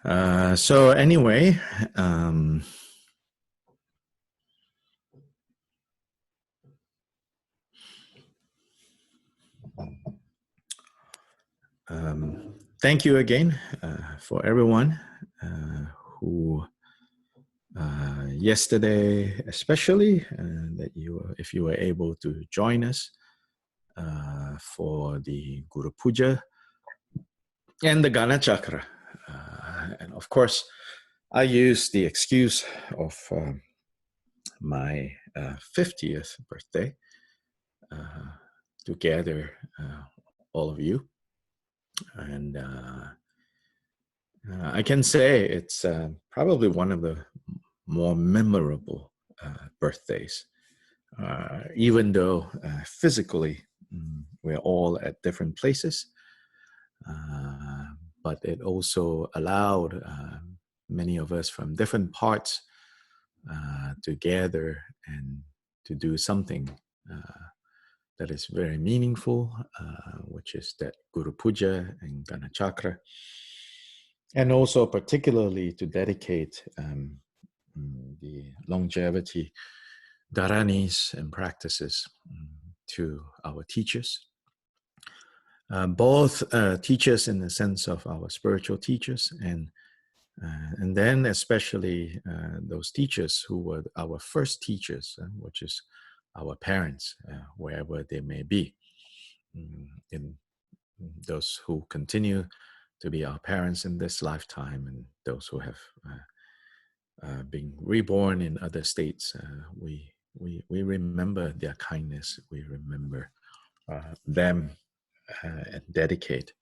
So anyway, um, thank you again for everyone who yesterday, especially that if you were able to join us for the Guru Puja and the Gana Chakra. And of course, I use the excuse of my 50th birthday to gather all of you. And I can say it's probably one of the more memorable birthdays, even though physically we're all at different places. But it also allowed many of us from different parts to gather and to do something that is very meaningful, which is that Guru Puja and Gana Chakra. And also particularly to dedicate the longevity dharanis and practices to our teachers. Both teachers in the sense of our spiritual teachers and then especially those teachers who were our first teachers, which is our parents, wherever they may be. In those who continue to be our parents in this lifetime and those who have been reborn in other states, we remember their kindness. We remember them and dedicate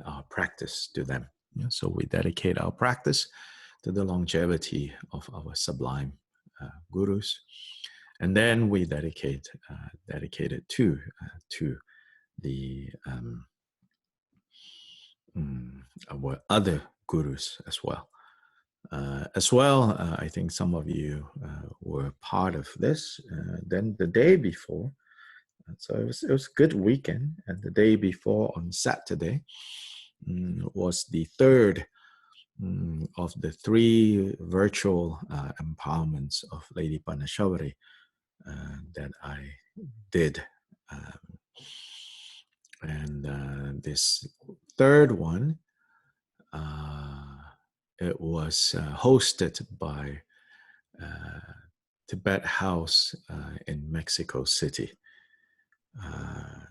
our practice to them. So we dedicate our practice to the longevity of our sublime gurus, and then we dedicate it to the our other gurus as well. I think some of you were part of this. Then the day before, so it was a good weekend, and the day before on Saturday was the third of the 3 virtual empowerments of Lady Panashavari that I did. And this third one, it was hosted by Tibet House in Mexico City.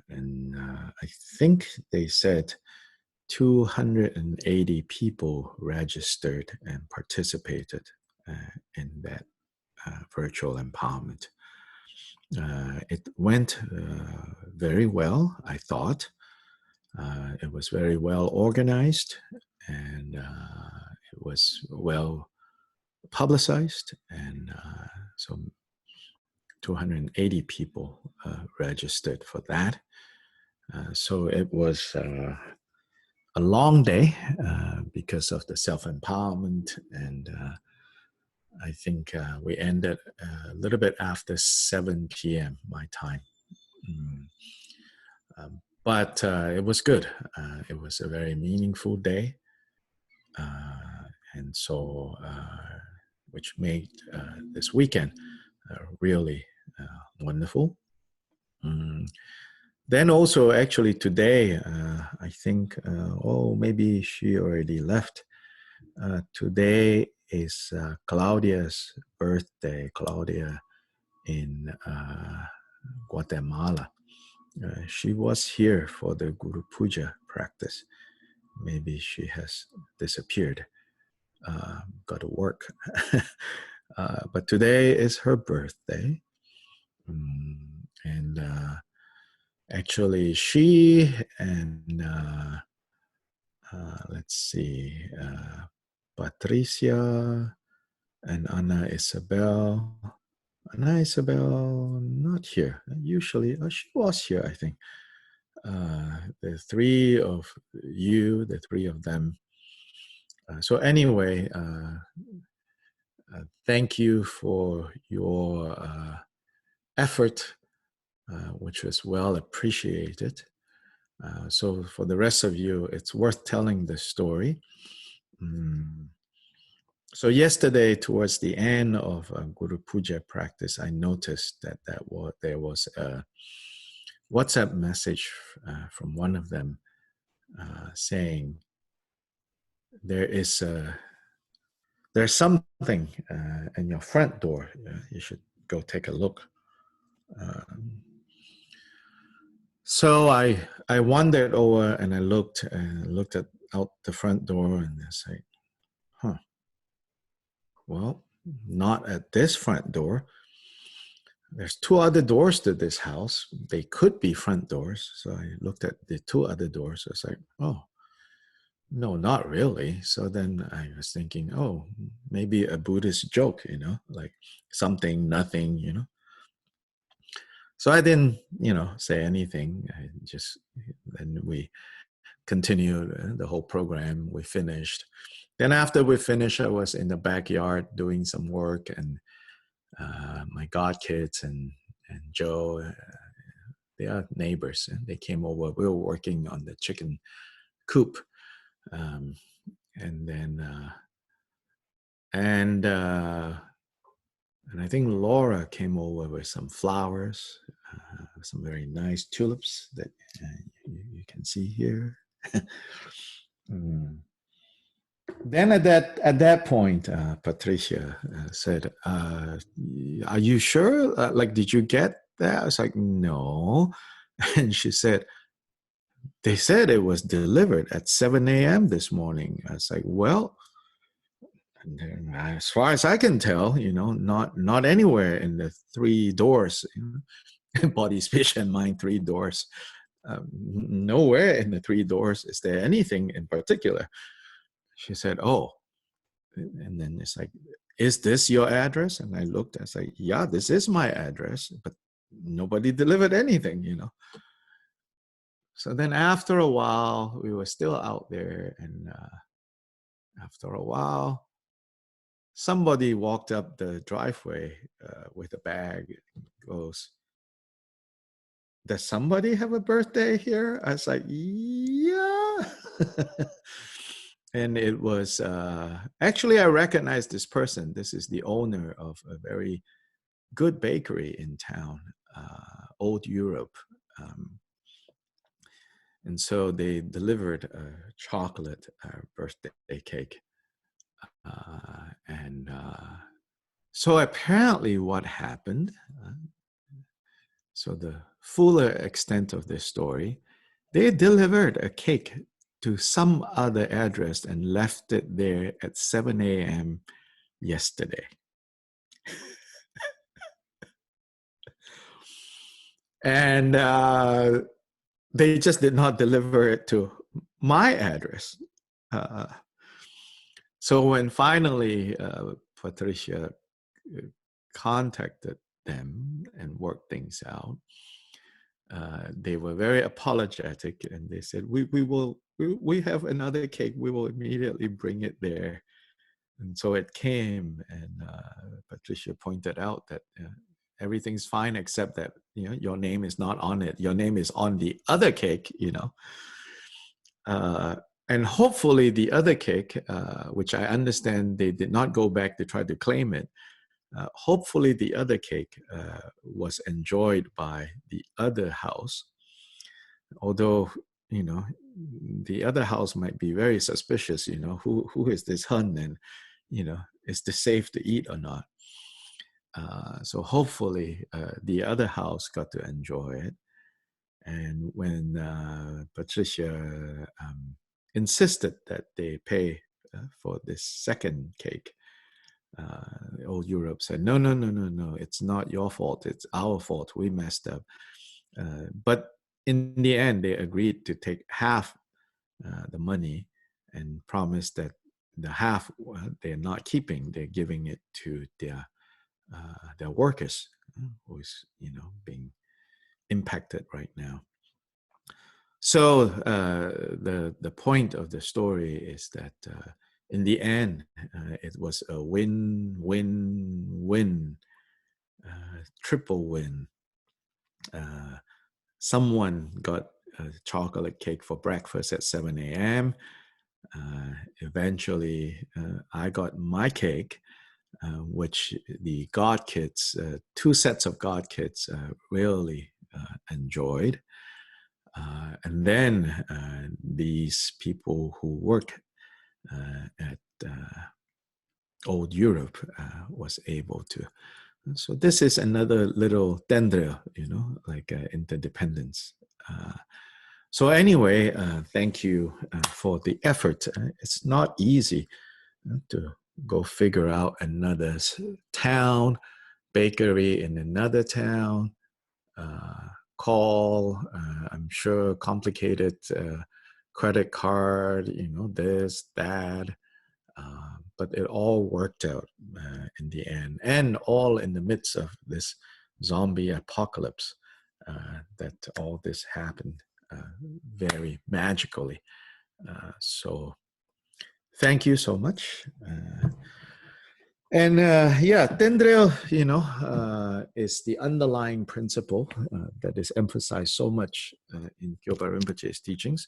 And I think they said 280 people registered and participated in that virtual empowerment. It went very well, I thought. It was very well organized, and it was well publicized, and so 280 people registered for that. So it was a long day because of the self-empowerment, and I think we ended a little bit after 7 p.m. my time. But it was good. It was a very meaningful day. And so, which made this weekend really wonderful. Then also, actually today, I think, maybe she already left. Today is Claudia's birthday, Claudia in Guatemala. She was here for the Guru Puja practice. Maybe she has disappeared, got to work. But today is her birthday. And actually she and let's see, Patricia and Anna Isabel, not here. Usually, she was here, I think. The 3 of you, the 3 of them. So anyway, thank you for your effort, which was well appreciated. So for the rest of you, it's worth telling the story. Mm. So yesterday, towards the end of Guru Puja practice, I noticed that there was a WhatsApp message from one of them saying there is there's something in your front door. You should go take a look. Um, so I wandered over and I looked at out the front door and I said, huh, well, not at this front door. There's two other doors to this house. They could be front doors. So I looked at the two other doors. I was like, oh, no, not really. So then I was thinking, oh, maybe a Buddhist joke, like something, nothing. So I didn't, say anything. Then we continued the whole program. We finished. Then after we finished, I was in the backyard doing some work, and my godkids and Joe, they are neighbors, and they came over. We were working on the chicken coop, um, and then and I think Laura came over with some flowers, some very nice tulips that you can see here. Mm. Then at that point, Patricia said, "Are you sure? Like, did you get that?" I was like, "No," and she said, "They said it was delivered at 7 a.m. this morning." I was like, "Well, as far as I can tell, not anywhere in the three doors, body, speech, and mind, three doors. Nowhere in the three doors is there anything in particular." She said, "Oh," and then it's like, "Is this your address?" And I looked, I was like, "Yeah, this is my address, but nobody delivered anything. So then after a while, we were still out there, and after a while, somebody walked up the driveway with a bag, goes, "Does somebody have a birthday here?" I was like, "Yeah." And it was, actually, I recognized this person. This is the owner of a very good bakery in town, Old Europe. Um, and so they delivered a chocolate birthday cake. And so apparently what happened, so the fuller extent of this story, they delivered a cake to some other address and left it there at 7 a.m. yesterday. And they just did not deliver it to my address. Uh, so when finally Patricia contacted them and worked things out, they were very apologetic, and they said, we have another cake. We will immediately bring it there. And so it came, and Patricia pointed out that everything's fine except that your name is not on it. Your name is on the other cake, and hopefully the other cake, which I understand they did not go back to try to claim it. Hopefully the other cake was enjoyed by the other house, although the other house might be very suspicious. Who is this hun, and is this safe to eat or not? So hopefully the other house got to enjoy it. And when Patricia insisted that they pay for this second cake, Old Europe said, no, no, no, no, no, it's not your fault. It's our fault. We messed up. But in the end, they agreed to take half the money and promised that the half they're not keeping. They're giving it to their workers, who is being impacted right now. So the point of the story is that in the end, it was a win-win-win, triple win. Someone got a chocolate cake for breakfast at 7 a.m. Eventually, I got my cake, which the God kids, two sets of God kids, really enjoyed. And then these people who work at old Europe was able to. So this is another little dendra, like interdependence. So anyway, thank you for the effort. It's not easy to go figure out another town, bakery in another town, call, I'm sure complicated credit card, this, that. But it all worked out in the end, and all in the midst of this zombie apocalypse, that all this happened very magically. So thank you so much. And yeah, Tendril, is the underlying principle that is emphasized so much in Gyopa Rinpoche's teachings,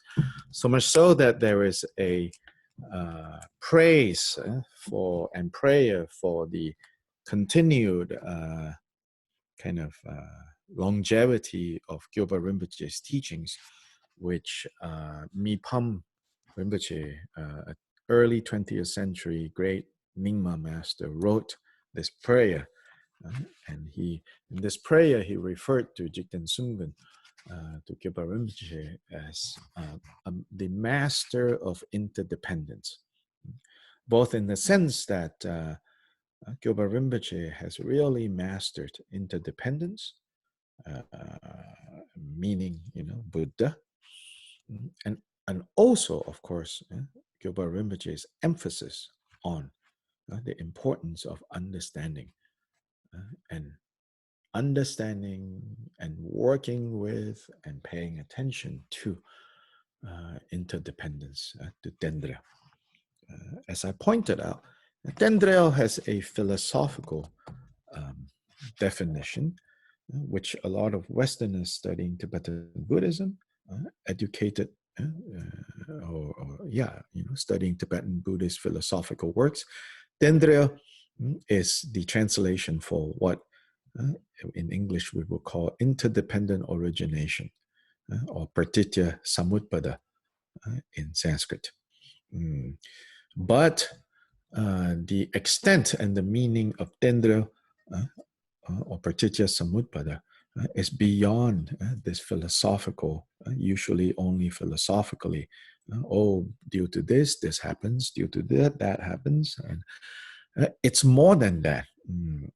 so much so that there is a praise for and prayer for the continued kind of longevity of Gyopa Rinpoche's teachings, which Mipam Rinpoche, early 20th century great Nyingma master, wrote this prayer. And in this prayer, he referred to Jigten Sungden, to Gyopa Rinpoche, as the master of interdependence, both in the sense that Gyopa Rinpoche has really mastered interdependence, meaning, Buddha, and also, of course, Gyopa Rinpoche's emphasis on the importance of understanding and working with and paying attention to interdependence, to Dendra. As I pointed out, Dendra has a philosophical definition, which a lot of Westerners studying Tibetan Buddhism, educated studying Tibetan Buddhist philosophical works. Dendra is the translation for what in English we will call interdependent origination, or pratitya samutpada in Sanskrit. But the extent and the meaning of Dendra or pratitya samutpada is beyond this philosophical, usually only philosophically. Due to this happens, due to that happens. And it's more than that.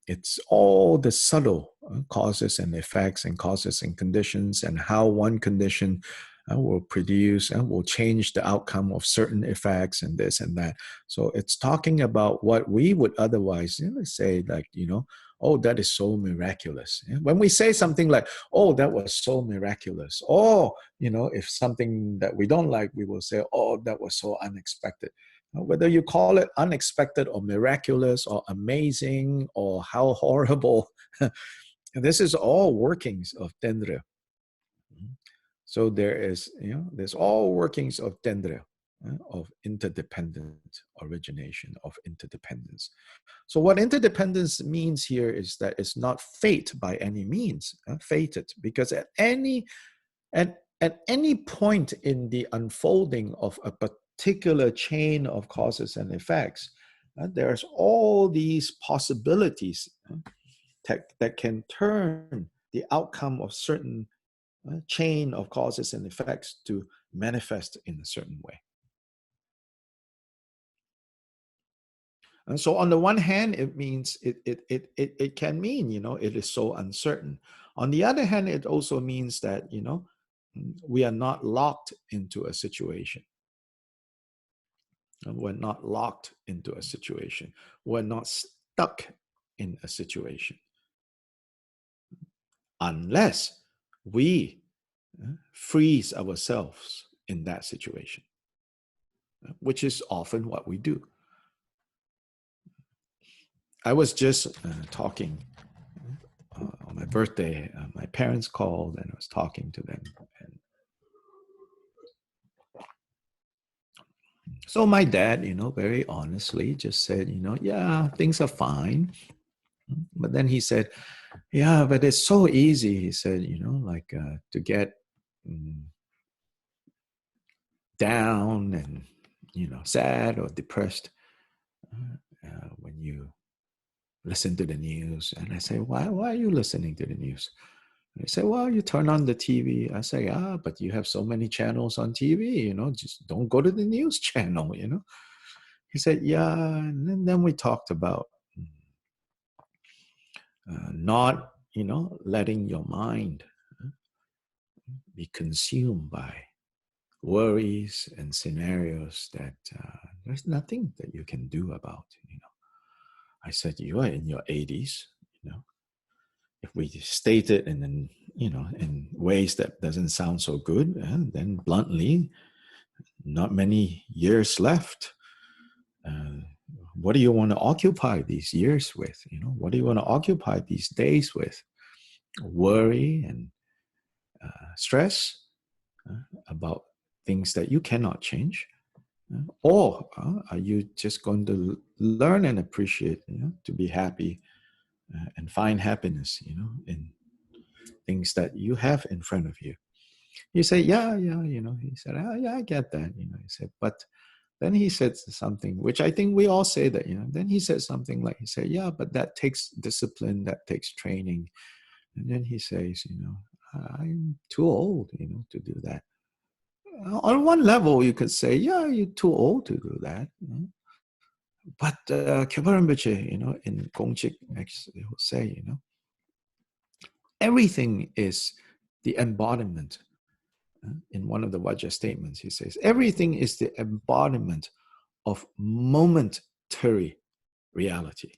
It's all the subtle causes and effects and causes and conditions, and how one condition will produce and will change the outcome of certain effects and this and that. So it's talking about what we would otherwise say, like, oh, that is so miraculous. When we say something like, oh, that was so miraculous, or, if something that we don't like, we will say, oh, that was so unexpected. Whether you call it unexpected or miraculous or amazing or how horrible, this is all workings of Tendra. So there's all workings of Tendra, of interdependent origination, of interdependence. So what interdependence means here is that it's not fate by any means, fated, because at any point in the unfolding of a particular chain of causes and effects, there's all these possibilities that can turn the outcome of certain chain of causes and effects to manifest in a certain way. And so on the one hand, it means it can mean, it is so uncertain. On the other hand, it also means that, we are not locked into a situation. We're not locked into a situation. We're not stuck in a situation. Unless we freeze ourselves in that situation, which is often what we do. I was just talking on my birthday. My parents called and I was talking to them. And So my dad, very honestly just said, yeah, things are fine. But then he said, yeah, but it's so easy. He said, like to get mm, down and, sad or depressed when you listen to the news. And I say, why are you listening to the news? And he said, well, you turn on the TV. I say, but you have so many channels on TV, just don't go to the news channel. He said, yeah. And then we talked about not, letting your mind be consumed by worries and scenarios that there's nothing that you can do about. I said, you are in your 80s, if we state it in ways that doesn't sound so good, then bluntly, not many years left. Uh, what do you want to occupy these years with? What do you want to occupy these days with? Worry and stress about things that you cannot change? Or are you just going to learn and appreciate, to be happy and find happiness, in things that you have in front of you? You say, yeah, he said, yeah, I get that, he said, but then he said something, which I think we all say that, then he said something like, he said, yeah, but that takes discipline, that takes training. And then he says, I'm too old, to do that. On one level, you could say, yeah, you're too old to do that. But Khyaba Rinpoche, in Gongchik, actually, will say, everything is the embodiment. In one of the Vajra statements, he says, everything is the embodiment of momentary reality.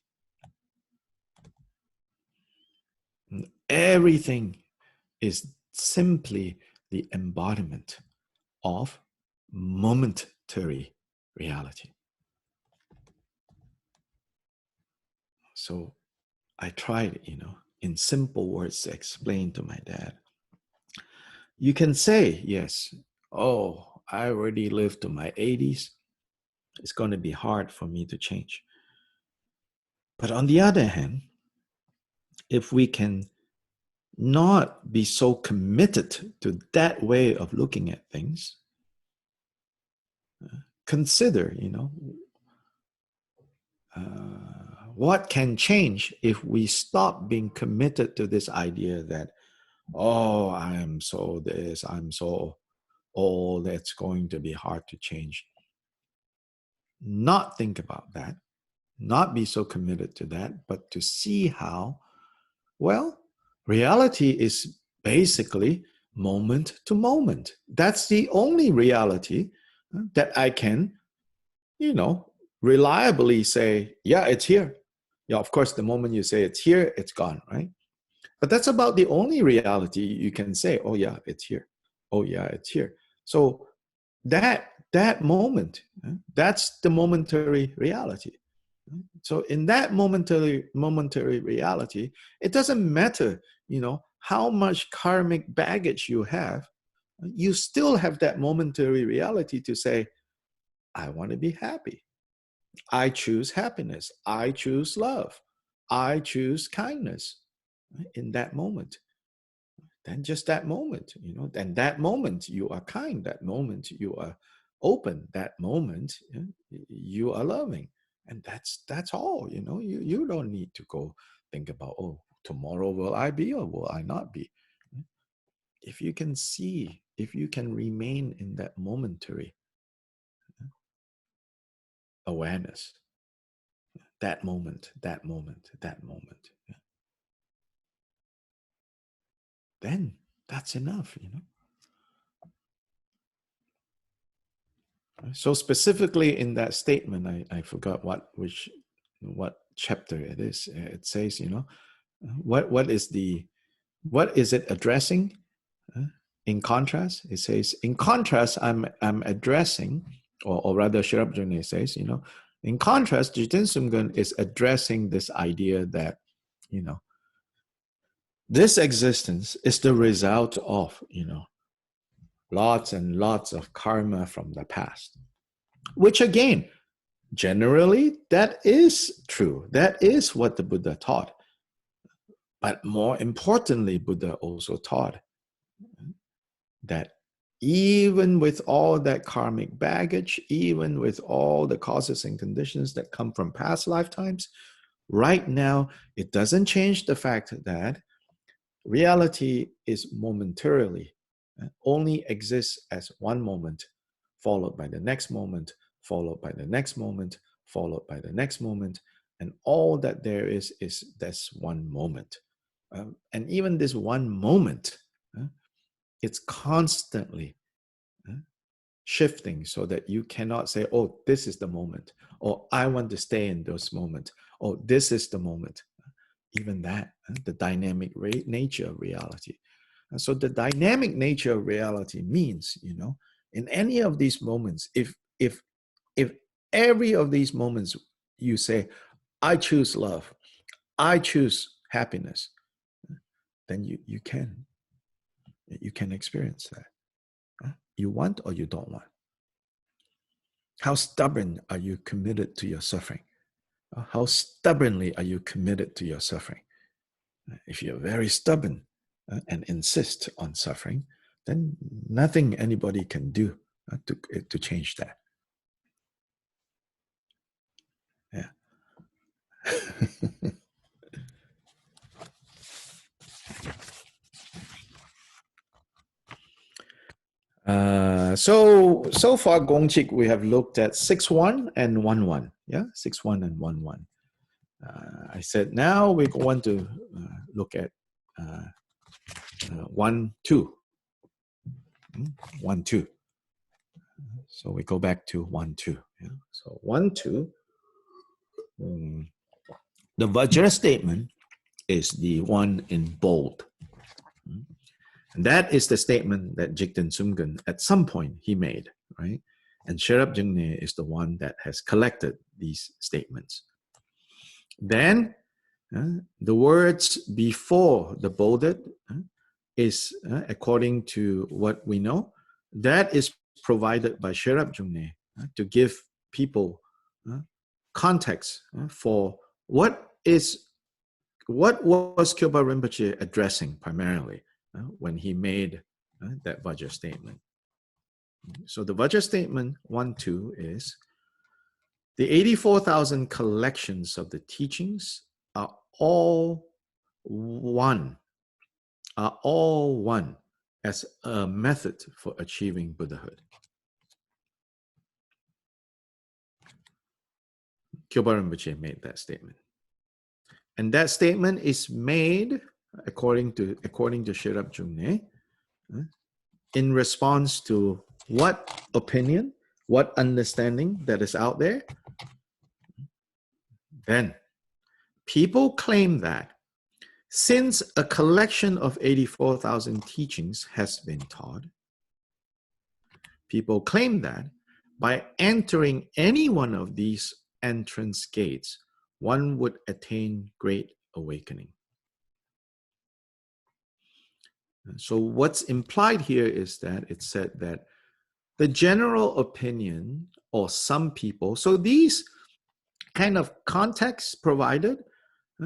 Everything is simply the embodiment of momentary reality. So I tried, in simple words to explain to my dad. You can say, yes, oh, I already lived to my 80s. It's going to be hard for me to change. But on the other hand, if we can not be so committed to that way of looking at things, consider, what can change if we stop being committed to this idea that, oh, I'm so this, I'm so old, it's going to be hard to change. Not think about that, not be so committed to that, but to see how, well, reality is basically moment to moment. That's the only reality that I can, reliably say, yeah, it's here. Yeah, of course, the moment you say it's here, it's gone, right? But that's about the only reality you can say, oh yeah, it's here. Oh yeah, it's here. So that moment, that's the momentary reality. So in that momentary reality, it doesn't matter, how much karmic baggage you have, you still have that momentary reality to say, I want to be happy. I choose happiness. I choose love. I choose kindness in that moment. Then just that moment, then that moment you are kind, that moment you are open, that moment you are loving. And that's all, you don't need to go think about, oh, tomorrow will I be or will I not be? If you can see, if you can remain in that momentary awareness, that moment, then that's enough. So specifically in that statement, I forgot what chapter it is. It says, what is it addressing? In contrast, it says, in contrast, I'm addressing, or rather, Shirabjane says, in contrast, Jiten Sumgun is addressing this idea that, this existence is the result of, lots and lots of karma from the past. which again, generally, that is true. That is what the Buddha taught. But more importantly, Buddha also taught that even with all that karmic baggage, even with all the causes and conditions that come from past lifetimes, right now, it doesn't change the fact that reality is momentarily, only exists as one moment, followed by the next moment, followed by the next moment, followed by the next moment. And all that there is this one moment. And even this one moment, it's constantly shifting so that you cannot say, oh, this is the moment, or I want to stay in this moment, or this is the moment. Even that, the dynamic nature of reality. And so the dynamic nature of reality means, in any of these moments, if every of these moments you say, I choose love, I choose happiness, then you can experience that. You want or you don't want. How stubborn are you committed to your suffering? How stubbornly are you committed to your suffering? If you're very stubborn and insist on suffering, then nothing anybody can do to change that. Yeah. So far, Gongchik, we have looked at 6-1 and 1-1. Yeah, 6-1 and 1-1. I said now we want to look at 1-2. 1-2. So we go back to 1-2. Yeah? So 1-2. The Vajra statement is the one in bold. And that is the statement that Jigten Sumgen at some point he made, right? And Sherab Jungne is the one that has collected these statements. Then the words before the bolded is, according to what we know, that is provided by Sherab Jungne to give people context for what was Kyoba Rinpoche addressing primarily when he made that Vajra statement. So the Vajra statement 1-2 is, the 84,000 collections of the teachings are all one as a method for achieving Buddhahood. Kyoba Rinpoche made that statement. And that statement is made, according to Sherab Jungne, in response to what opinion, what understanding that is out there. Then people claim that since a collection of 84,000 teachings has been taught, people claim that by entering any one of these entrance gates, one would attain great awakening. So what's implied here is that it said that the general opinion, or some people, so these kind of contexts provided,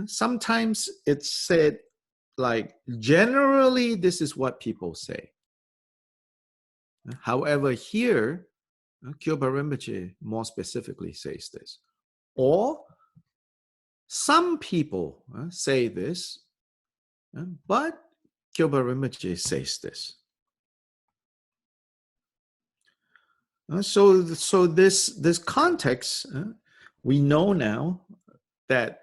sometimes it's said like, generally this is what people say. However, here, Kyoba Rinpoche more specifically says this. Or some people say this, but Kyoba Rinpoche says this. So this context, we know now that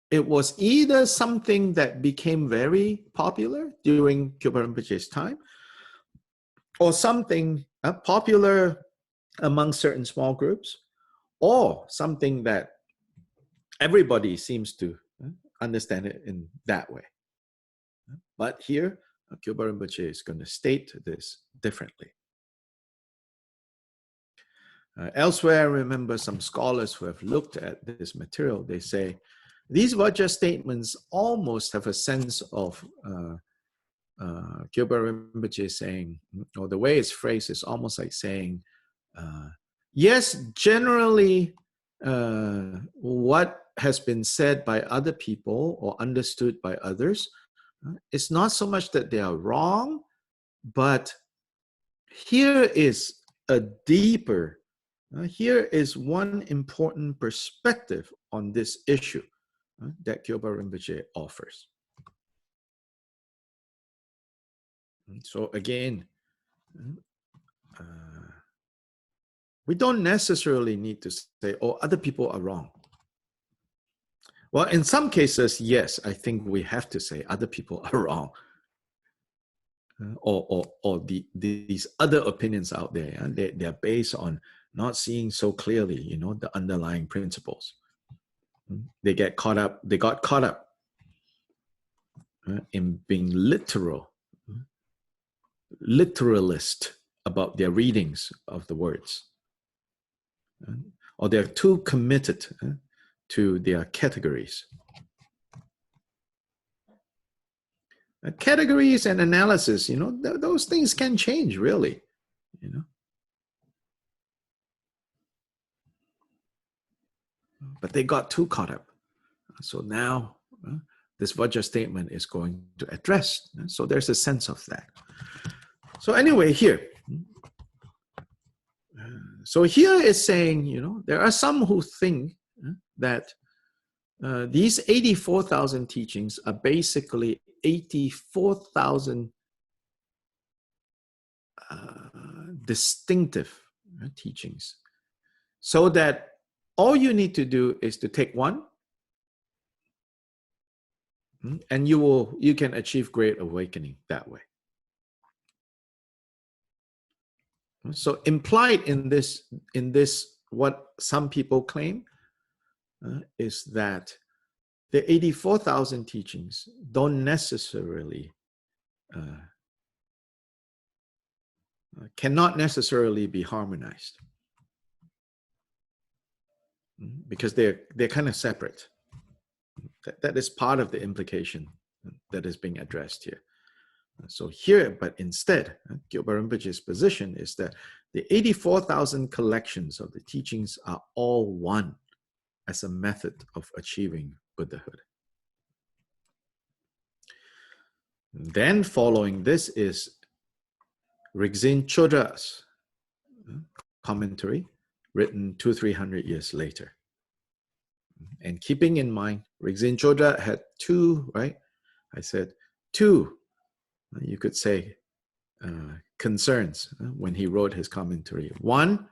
it was either something that became very popular during Kyoba Rinpoche's time, or something popular among certain small groups, or something that everybody seems to understand it in that way. But here, Kyoba Rinpoche is going to state this differently. Elsewhere, I remember some scholars who have looked at this material, they say, these Vajra statements almost have a sense of Kyoba Rinpoche saying, or the way it's phrased is almost like saying, Yes, generally, what has been said by other people or understood by others, it's not so much that they are wrong, but here is a deeper, here is one important perspective on this issue that Kyoba Rinpoche offers. So again, uh, we don't necessarily need to say, oh, other people are wrong. Well, in some cases, yes, I think we have to say other people are wrong. Or these other opinions out there, they're based on not seeing so clearly, the underlying principles. They got caught up in being literalist about their readings of the words. Or they're too committed to their categories. Categories and analysis, those things can change, really. But they got too caught up. So now this Vajra statement is going to address. So there's a sense of that. So anyway, here. So here is saying, there are some who think that these 84,000 teachings are basically 84,000 distinctive teachings. So that all you need to do is to take one, and you can achieve great awakening that way. So implied in this, what some people claim is that the 84,000 teachings don't necessarily, cannot necessarily be harmonized, because they're kind of separate. That is part of the implication that is being addressed here. So here, but instead, Kyoba Rinpoche's position is that the 84,000 collections of the teachings are all one as a method of achieving Buddhahood. Then following this is Rigzin Chodra's commentary, written 200-300 years later. And keeping in mind, Rigzin Chodra had two, right? I said two, you could say, concerns when he wrote his commentary. One,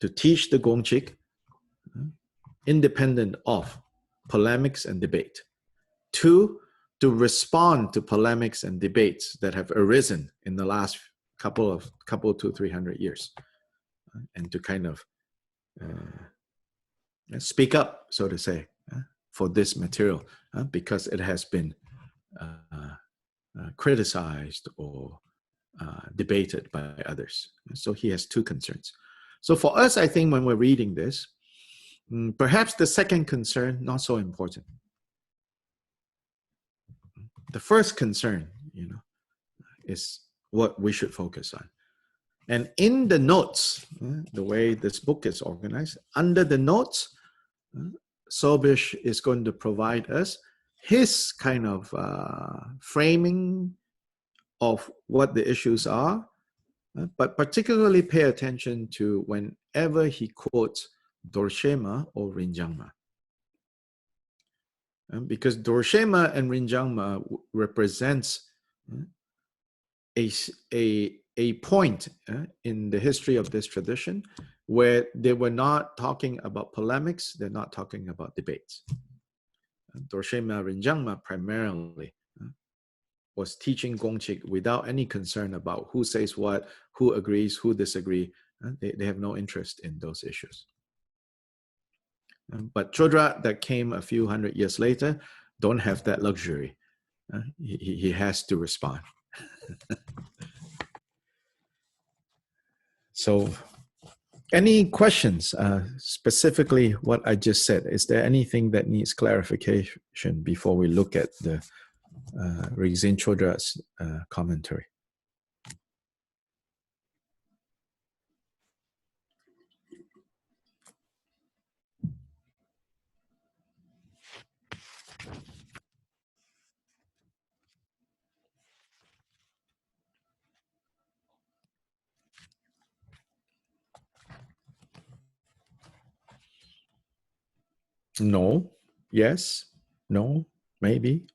to teach the Gongchik independent of polemics and debate. Two, to respond to polemics and debates that have arisen in the last couple 200-300 years, and to kind of speak up, so to say, for this material, because it has been criticized or debated by others. So he has two concerns. So for us, I think when we're reading this, perhaps the second concern, not so important. The first concern, is what we should focus on. And in the notes, the way this book is organized, under the notes, Sobish is going to provide us his kind of framing of what the issues are, but particularly pay attention to whenever he quotes Dorshema or Rinjangma. Because Dorshema and Rinjangma represents a point in the history of this tradition where they were not talking about polemics, they're not talking about debates. Dorshema Rinjangma primarily was teaching Gongchik without any concern about who says what, who agrees, who disagrees. They have no interest in those issues. But Chodra, that came a few hundred years later, don't have that luxury. He has to respond. So, any questions, specifically what I just said? Is there anything that needs clarification before we look at the Rigzin Chodra's commentary? No, yes, no, maybe.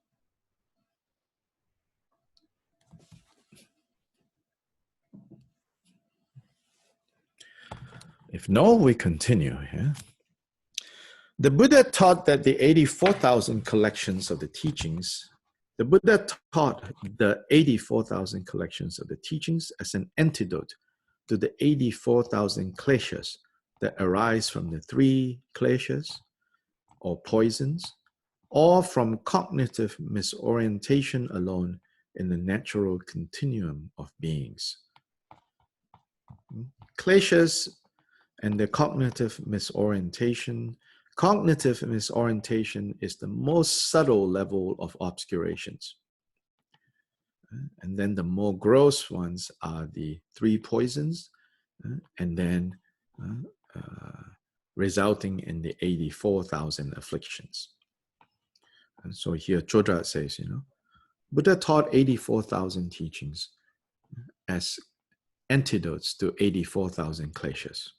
If no, we continue. Yeah? The Buddha taught that the 84,000 collections of the teachings, the Buddha taught the 84,000 collections of the teachings as an antidote to the 84,000 kleshas that arise from the three kleshas or poisons, or from cognitive misorientation alone in the natural continuum of beings. Kleshas and the cognitive misorientation. Cognitive misorientation is the most subtle level of obscurations. And then the more gross ones are the three poisons, and then resulting in the 84,000 afflictions. And so here Chodra says, Buddha taught 84,000 teachings as antidotes to 84,000 kleshas.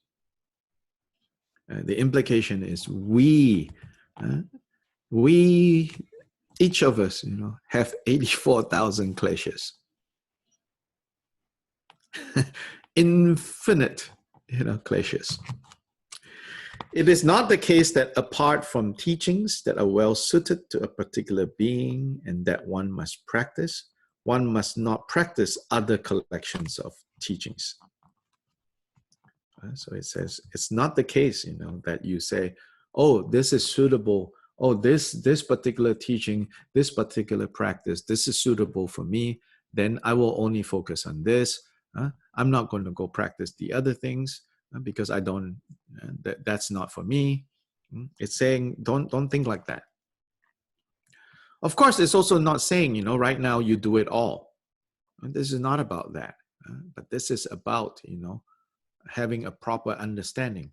The implication is we, each of us, have 84,000 kleshas. Infinite, kleshas. It is not the case that apart from teachings that are well suited to a particular being and that one must practice, one must not practice other collections of teachings. So it says, it's not the case, that you say, oh, this is suitable. Oh, this particular teaching, this particular practice, this is suitable for me. Then I will only focus on this. I'm not going to go practice the other things because I don't. That's not for me. It's saying don't think like that. Of course, it's also not saying right now you do it all. This is not about that. But this is about having a proper understanding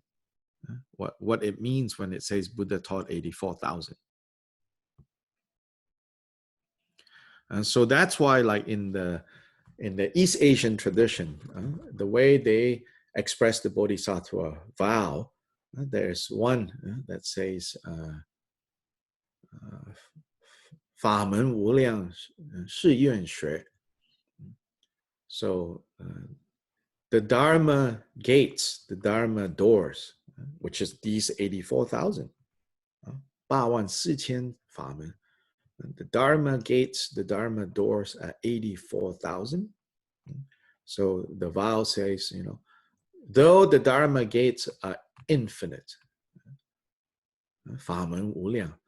what it means when it says Buddha taught 84,000. And so that's why, like in the East Asian tradition, the way they express the Bodhisattva vow, there's one that says 法门无量誓愿学. So the Dharma gates, the Dharma doors, which is these 84,000, 84,000法门. The Dharma gates, the Dharma doors are 84,000. So the vow says, though the Dharma gates are infinite, 法门无量.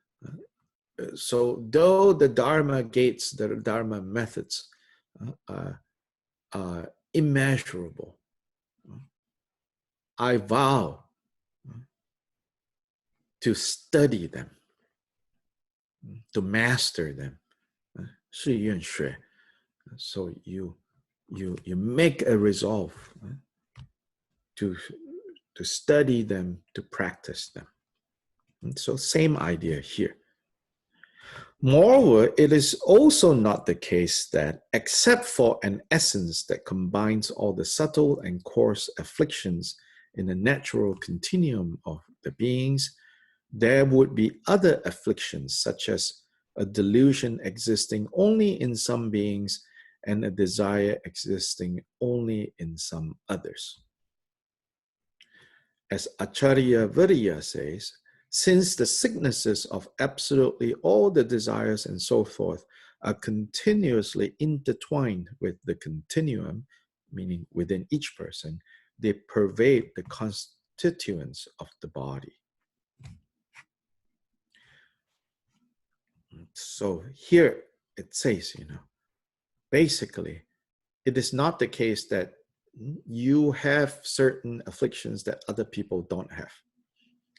So though the Dharma gates, the Dharma methods are immeasurable, I vow to study them, to master them. 誓愿学. So you make a resolve to study them, to practice them. And so same idea here. Moreover, it is also not the case that except for an essence that combines all the subtle and coarse afflictions in the natural continuum of the beings, there would be other afflictions such as a delusion existing only in some beings and a desire existing only in some others. As Acharya Virya says, since the sicknesses of absolutely all the desires and so forth are continuously intertwined with the continuum, meaning within each person, they pervade the constituents of the body. So here it says, basically, it is not the case that you have certain afflictions that other people don't have.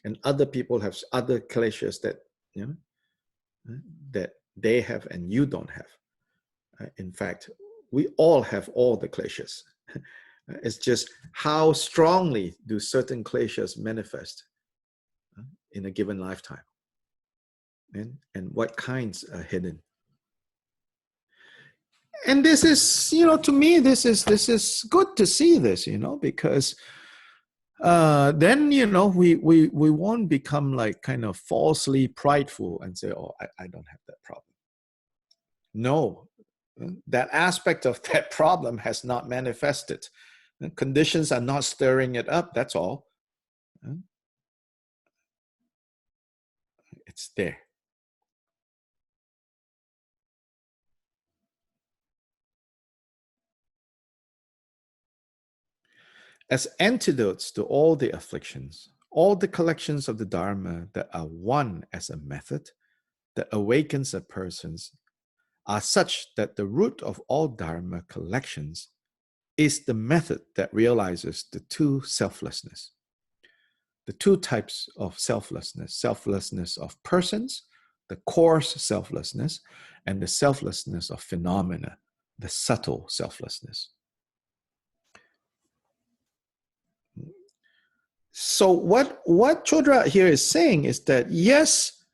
And other people have other kleshas that, that they have and you don't have. In fact, we all have all the kleshas. It's just how strongly do certain kleshas manifest in a given lifetime, and what kinds are hidden. And this is, to me, this is good to see this, because then we won't become like kind of falsely prideful and say, oh, I don't have that problem. No, that aspect of that problem has not manifested. Conditions are not stirring it up, that's all. It's there. As antidotes to all the afflictions, all the collections of the Dharma that are one as a method that awakens a person's are such that the root of all Dharma collections is the method that realizes the two selflessness. The two types of selflessness of persons, the coarse selflessness, and the selflessness of phenomena, the subtle selflessness. So what Chodra here is saying is that, yes,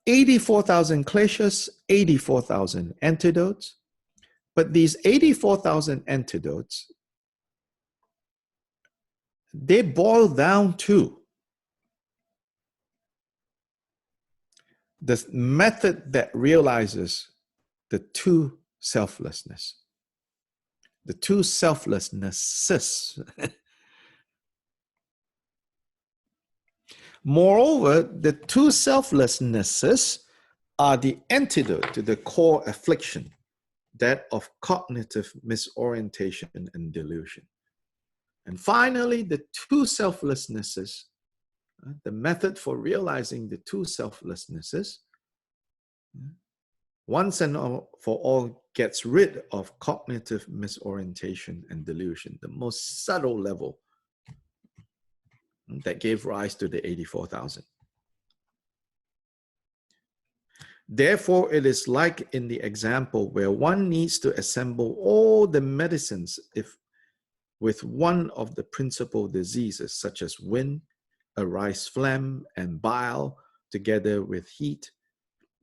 84,000 kleshas, 84,000 antidotes, but these 84,000 antidotes, they boil down to the method that realizes the two selflessness, the two selflessnesses. Moreover, the two selflessnesses are the antidote to the core affliction, that of cognitive misorientation and delusion. And finally, the two selflessnesses, the method for realizing the two selflessnesses, once and for all gets rid of cognitive misorientation and delusion, the most subtle level that gave rise to the 84,000. Therefore, it is like in the example where one needs to assemble all the medicines if with one of the principal diseases, such as wind, arise phlegm, and bile, together with heat,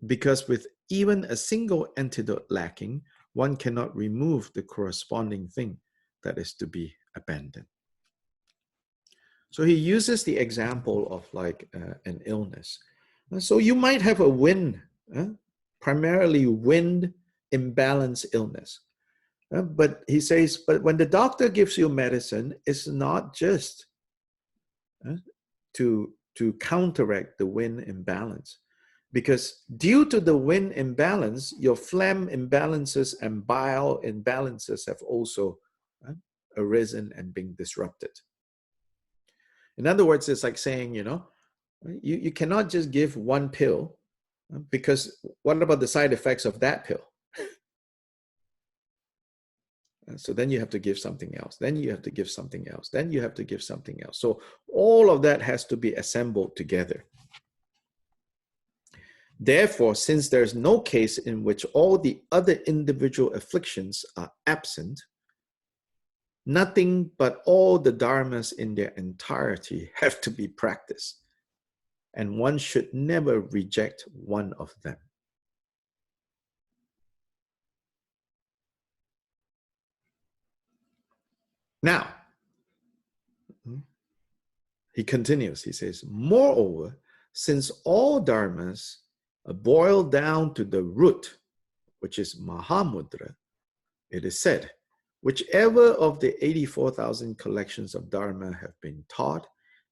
because with even a single antidote lacking, one cannot remove the corresponding thing that is to be abandoned. So he uses the example of like an illness. So you might have a wind, primarily wind imbalance illness. But he says, but when the doctor gives you medicine, it's not just to counteract the wind imbalance. Because due to the wind imbalance, your phlegm imbalances and bile imbalances have also arisen and been disrupted. In other words, it's like saying, you cannot just give one pill, because what about the side effects of that pill? So then you have to give something else. Then you have to give something else. Then you have to give something else. So all of that has to be assembled together. Therefore, since there's no case in which all the other individual afflictions are absent, nothing but all the dharmas in their entirety have to be practiced, and one should never reject one of them. Now, he continues, he says, moreover, since all dharmas boil down to the root, which is Mahamudra, it is said, whichever of the 84,000 collections of dharma have been taught,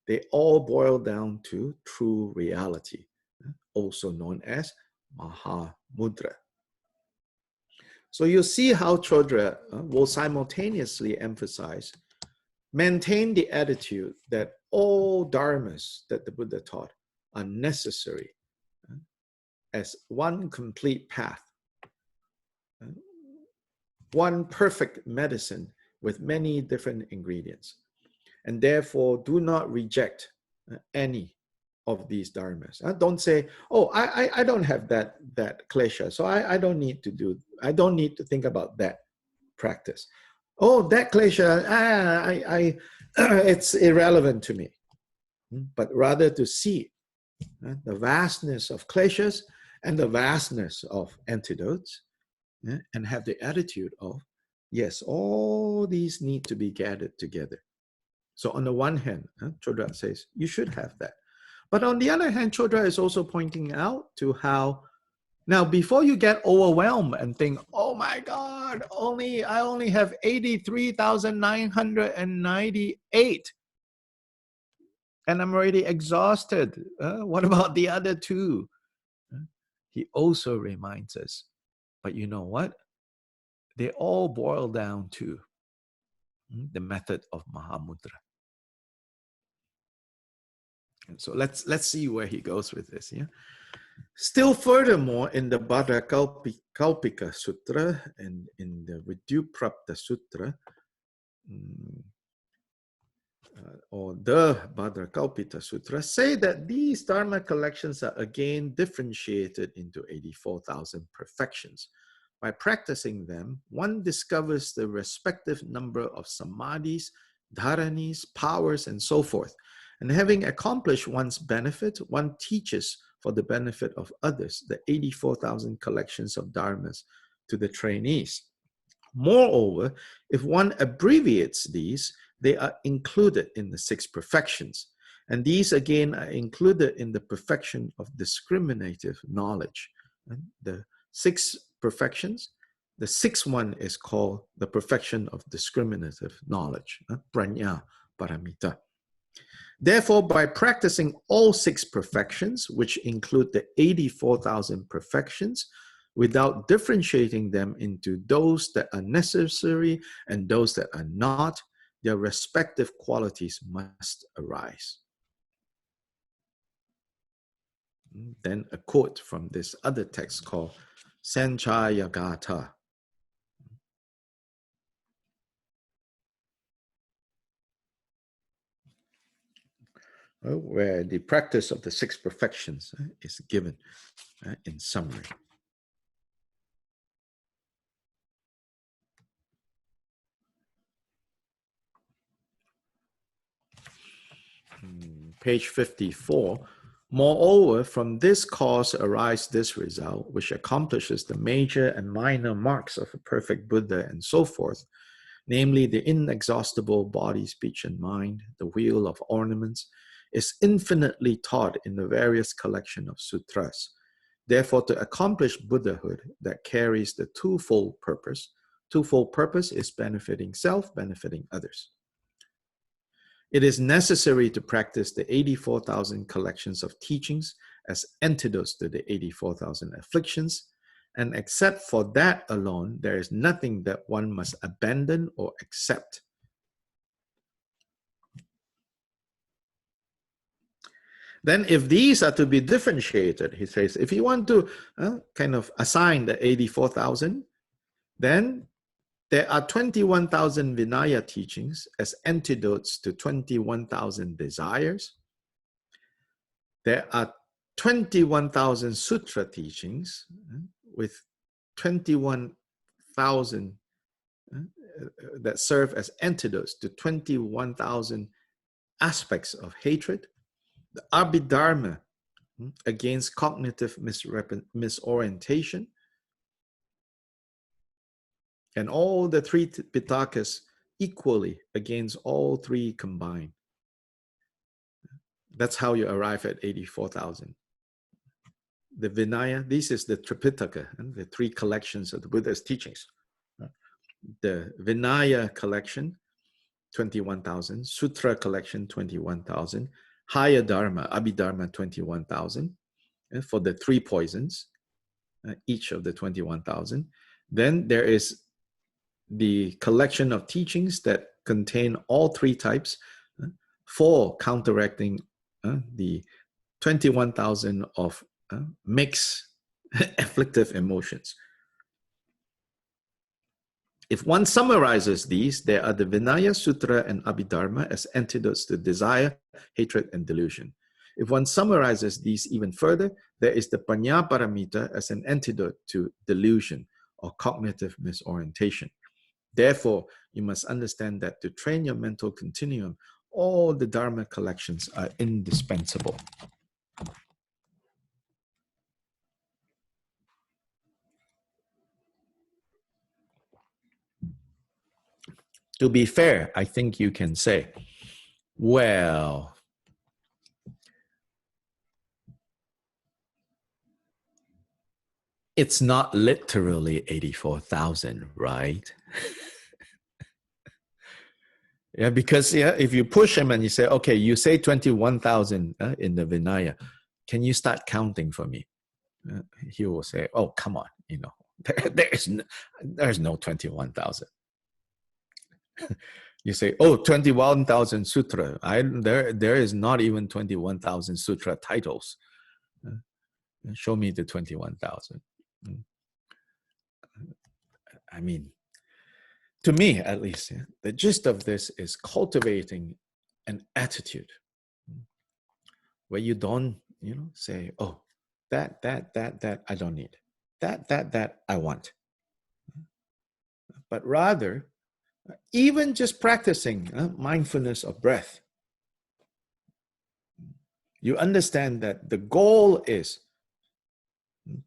they all boil down to true reality, also known as Mahamudra. So you see how Chodra will simultaneously emphasize, maintain the attitude that all dharmas that the Buddha taught are necessary as one complete path, one perfect medicine with many different ingredients. And therefore, do not reject any of these dharmas. Don't say, oh, I don't have that klesha, so I don't need to think about that practice. Oh, that klesha, it's irrelevant to me. But rather to see the vastness of kleshas and the vastness of antidotes, and have the attitude of, yes, all these need to be gathered together. So on the one hand, Chodra says, you should have that. But on the other hand, Chodra is also pointing out to how, now before you get overwhelmed and think, oh my God, I only have 83,998 and I'm already exhausted. What about the other two? He also reminds us, but you know what? They all boil down to the method of Mahamudra. And so let's see where he goes with this. Yeah. Still furthermore, in the Kalpika Sutra and in the Vidyuprapta Sutra, or the Bhadrakalpita Sutra, say that these Dharma collections are again differentiated into 84,000 perfections. By practicing them, one discovers the respective number of samadhis, dharanis, powers, and so forth. And having accomplished one's benefit, one teaches for the benefit of others the 84,000 collections of dharmas to the trainees. Moreover, if one abbreviates these, they are included in the 6 perfections. And these again are included in the perfection of discriminative knowledge. And the 6 perfections, the 6th one is called the perfection of discriminative knowledge, prajna paramita. Therefore, by practicing all 6 perfections, which include the 84,000 perfections, without differentiating them into those that are necessary and those that are not, their respective qualities must arise. Then a quote from this other text called Sanchayagata. Where the practice of the 6 perfections is given in summary. Page 54. Moreover, from this cause arise this result, which accomplishes the major and minor marks of a perfect Buddha and so forth, namely the inexhaustible body, speech, and mind, the wheel of ornaments, is infinitely taught in the various collection of sutras. Therefore, to accomplish Buddhahood that carries the twofold purpose is benefiting self, benefiting others. It is necessary to practice the 84,000 collections of teachings as antidotes to the 84,000 afflictions, and except for that alone, there is nothing that one must abandon or accept. Then if these are to be differentiated, he says, if you want to kind of assign the 84,000, then there are 21,000 Vinaya teachings as antidotes to 21,000 desires. There are 21,000 sutra teachings with 21,000 that serve as antidotes to 21,000 aspects of hatred. The Abhidharma against cognitive misorientation. And all the 3 Pitakas equally against all 3 combined. That's how you arrive at 84,000. The Vinaya, this is the Tripitaka, the 3 collections of the Buddha's teachings. The Vinaya collection, 21,000. Sutra collection, 21,000. Higher Dharma, Abhidharma, 21,000. For the 3 poisons, each of the 21,000. Then there is the collection of teachings that contain all 3 types for counteracting the 21,000 of mixed afflictive emotions. If one summarizes these, there are the Vinaya, Sutra, and Abhidharma as antidotes to desire, hatred, and delusion. If one summarizes these even further, there is the Panya Paramita as an antidote to delusion or cognitive misorientation. Therefore, you must understand that to train your mental continuum, all the Dharma collections are indispensable. To be fair, I think you can say Well, it's not literally 84,000, right? Yeah, because yeah, if you push him and you say, okay, you say 21,000 in the Vinaya, can you start counting for me? He will say, oh, come on, you know, there's no 21,000. You say, oh, 21,000 sutra. There is not even 21,000 sutra titles. Show me the 21,000. I mean, to me at least, yeah, the gist of this is cultivating an attitude where you don't, you know, say, oh, that I don't need. That I want. But rather, even just practicing mindfulness of breath, you understand that the goal is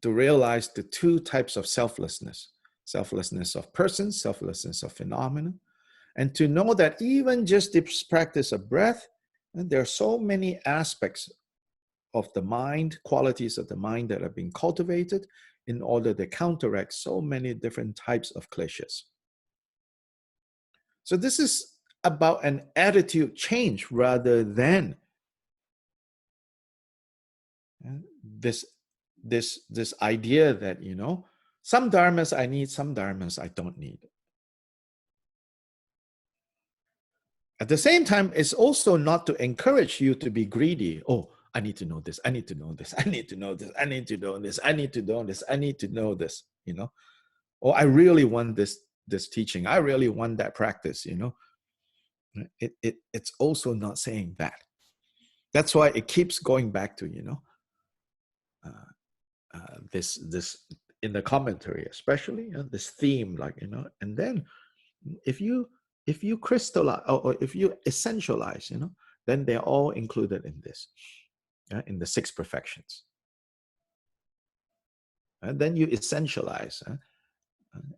to realize the two types of selflessness: selflessness of persons, selflessness of phenomena, and to know that even just this practice of breath, and there are so many aspects of the mind, qualities of the mind that are being cultivated in order to counteract so many different types of kleshas. So this is about an attitude change rather than this idea that, you know, some dharmas I need, some dharmas I don't need. At the same time, it's also not to encourage you to be greedy. Oh, I need to know this, I need to know this, I need to know this, I need to know this, I need to know this, I need to know this, you know. Or I really want this teaching, I really want that practice, you know. It's also not saying that. That's why it keeps going back to, you know, this in the commentary, especially, you know, this theme, like, you know. And then if you crystallize, or if you essentialize, you know, then they're all included in this, in the six perfections. And then you essentialize,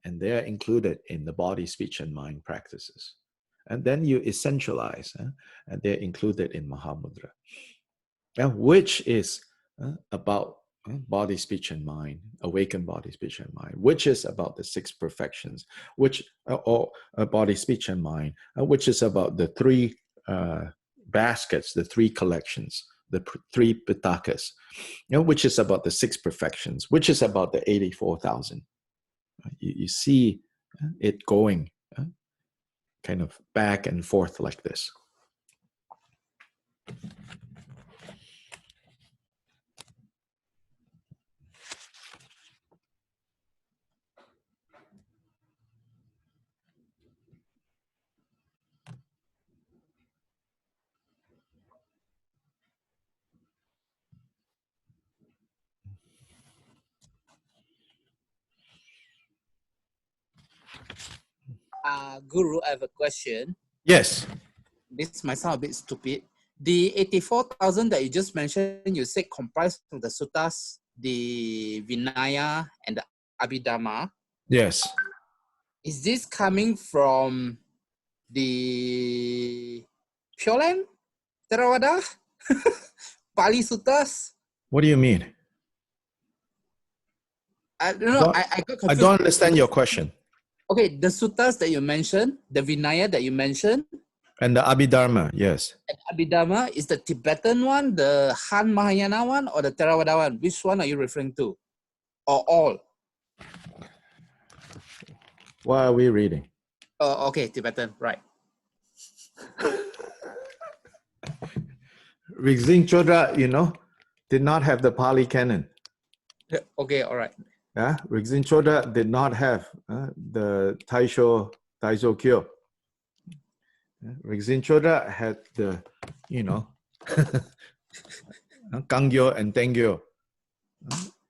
and they're included in the body, speech, and mind practices. And then you essentialize, and they're included in Mahamudra, which is about body, speech, and mind, awakened body, speech, and mind, which is about the six perfections, which or body, speech, and mind, which is about the three baskets, the three collections, the three pitakas, you know, which is about the six perfections, which is about the 84,000. You see it going kind of back and forth like this. Guru, I have a question. Yes. This might sound a bit stupid. The 84,000 that you just mentioned, you said comprised of the suttas, the Vinaya, and the Abhidhamma. Yes. Is this coming from the Pure Land, Theravada, Pali Suttas? What do you mean? I don't know. I got confused. I don't understand your question. Okay, the suttas that you mentioned, the Vinaya that you mentioned, and the Abhidharma, yes. and Abhidhamma is the Tibetan one, the Han Mahayana one, or the Theravada one? Which one are you referring to? Or all? What are we reading? Oh, okay, Tibetan, right. Rigzin Chodra, you know, did not have the Pali canon. Okay, all right. Yeah, Rigzin Chodra did not have the Taisho Kyo. Rigzin Chodra had the, you know, Kangyo and Tengyo.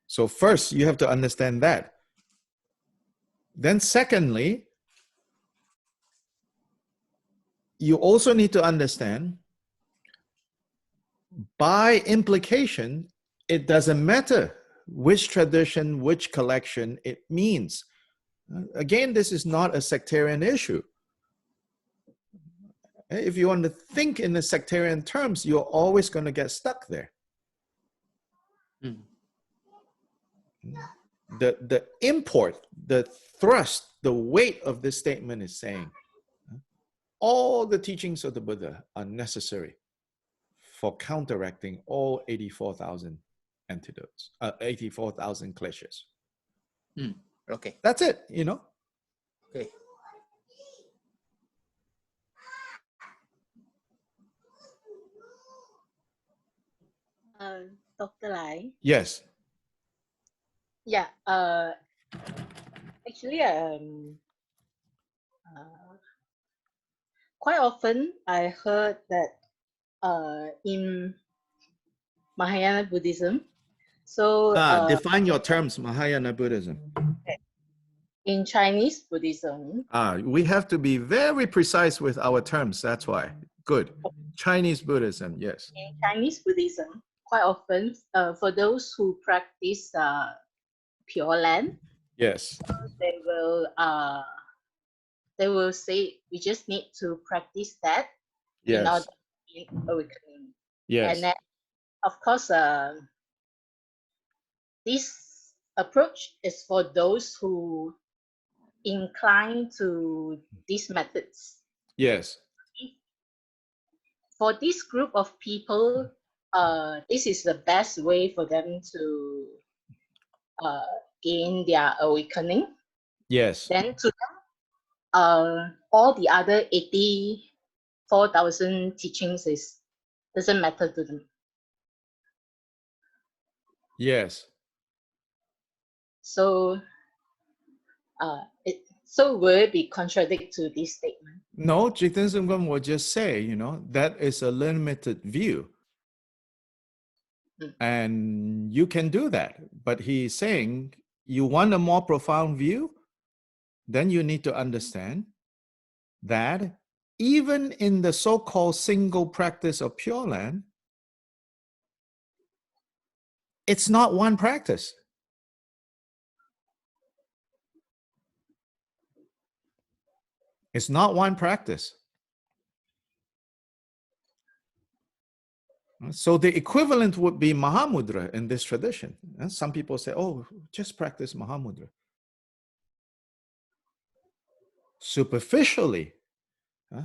So first, you have to understand that. Then secondly, you also need to understand, by implication, it doesn't matter which tradition, which collection it means. Again, this is not a sectarian issue. If you want to think in the sectarian terms, you're always going to get stuck there. Mm. The import, the thrust, the weight of this statement is saying all the teachings of the Buddha are necessary for counteracting all 84,000 antidotes, 84,000 cliches. Mm. Okay. That's it, you know. Okay. Dr. Lai. Yes. Yeah. Actually, quite often I heard that in Mahayana Buddhism, so Define your terms, Mahayana Buddhism. in Chinese Buddhism, We have to be very precise with our terms. That's why. Good. Chinese Buddhism, yes. in Chinese Buddhism, quite often for those who practice Pure Land, Yes. they will say we just need to practice that in order Yes. to be awakening. Yes. And then, of course, this approach is for those who incline to these methods. Yes. For this group of people, this is the best way for them to gain their awakening. Yes. Then to them, all the other 84,000 teachings doesn't matter to them. Yes. So, will it be contradict to this statement? No, Jigten Sumgam will just say, you know, that is a limited view. And you can do that. But he's saying, you want a more profound view? Then you need to understand that even in the so-called single practice of Pure Land, it's not one practice. It's not one practice. So the equivalent would be Mahamudra in this tradition. Some people say, oh, just practice Mahamudra. Superficially,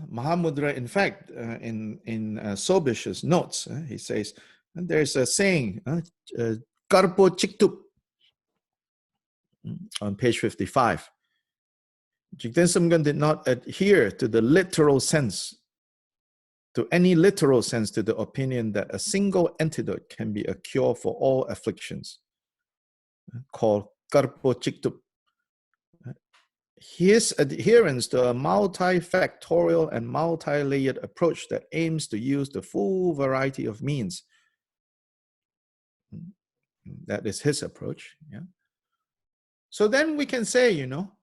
Mahamudra, in fact, in Sobish's notes, he says, there's a saying, Karpo Chiktup, on page 55. Jigten Sumgön did not adhere to the literal sense, to any literal sense, to the opinion that a single antidote can be a cure for all afflictions, called Karpo Chiktup. His adherence to a multifactorial and multi-layered approach that aims to use the full variety of means. That is his approach. Yeah. So then we can say, you know,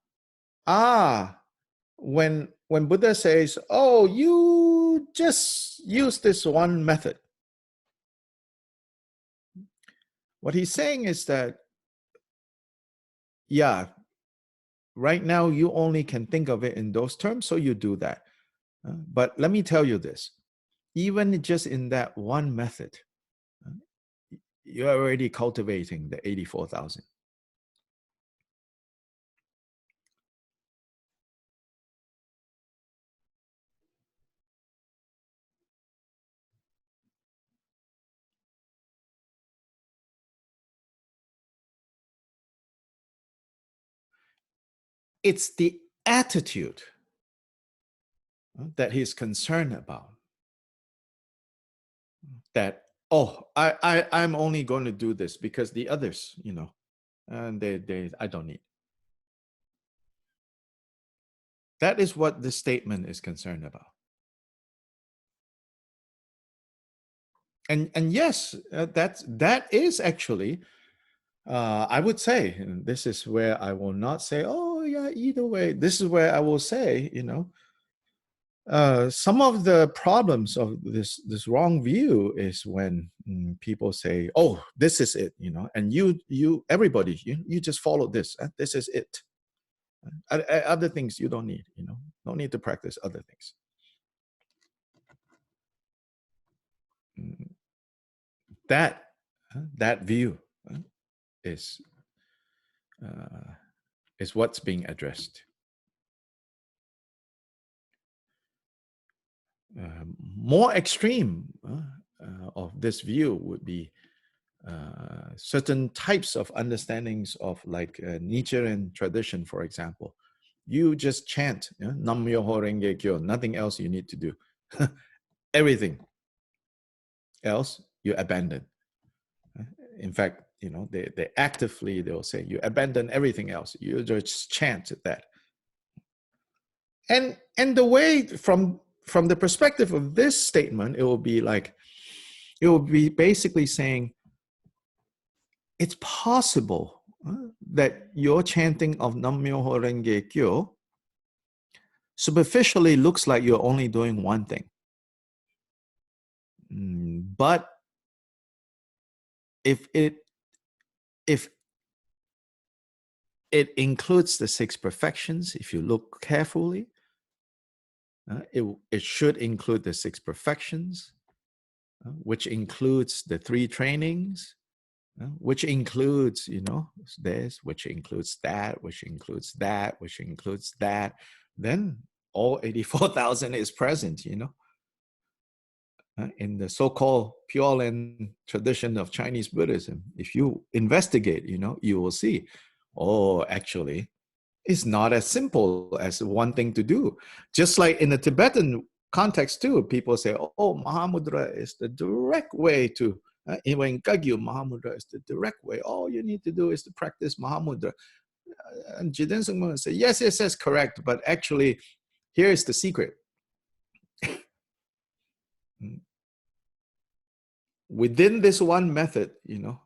when Buddha says, oh, you just use this one method. What he's saying is that, yeah, right now you only can think of it in those terms, so you do that. But let me tell you this, even just in that one method, you're already cultivating the 84,000. It's the attitude that he's concerned about. That, oh, I'm only going to do this because the others, you know, and I don't need. That is what this statement is concerned about. And yes, that is actually, I would say, and this is where I will not say, oh yeah, either way. This is where I will say, you know, some of the problems of this wrong view is when people say, oh, this is it, you know, and everybody, you just follow this. This is it. Other things you don't need, you know, don't need to practice other things. that view is what's being addressed. More extreme of this view would be certain types of understandings of like Nichiren tradition, for example. You just chant Nam Myoho Renge Kyo, nothing else you need to do. Everything else you abandon. In fact, they actively, they'll say, you abandon everything else. You just chant that. And the way, from the perspective of this statement, it will be basically saying, it's possible that your chanting of Nam Myoho Renge Kyo superficially looks like you're only doing one thing. But if it includes the 6 perfections, if you look carefully, it should include the 6 perfections, which includes the 3 trainings, which includes, this, which includes that, which includes that, which includes that. Then all 84,000 is present, in the so-called Pure Land tradition of Chinese Buddhism. If you investigate, you will see, actually, it's not as simple as one thing to do. Just like in the Tibetan context too, people say, Mahamudra is the direct way to, in Kagyu, Mahamudra is the direct way. All you need to do is to practice Mahamudra. And Jiden Sungma will say, yes, correct, but actually, here is the secret. Within this one method, you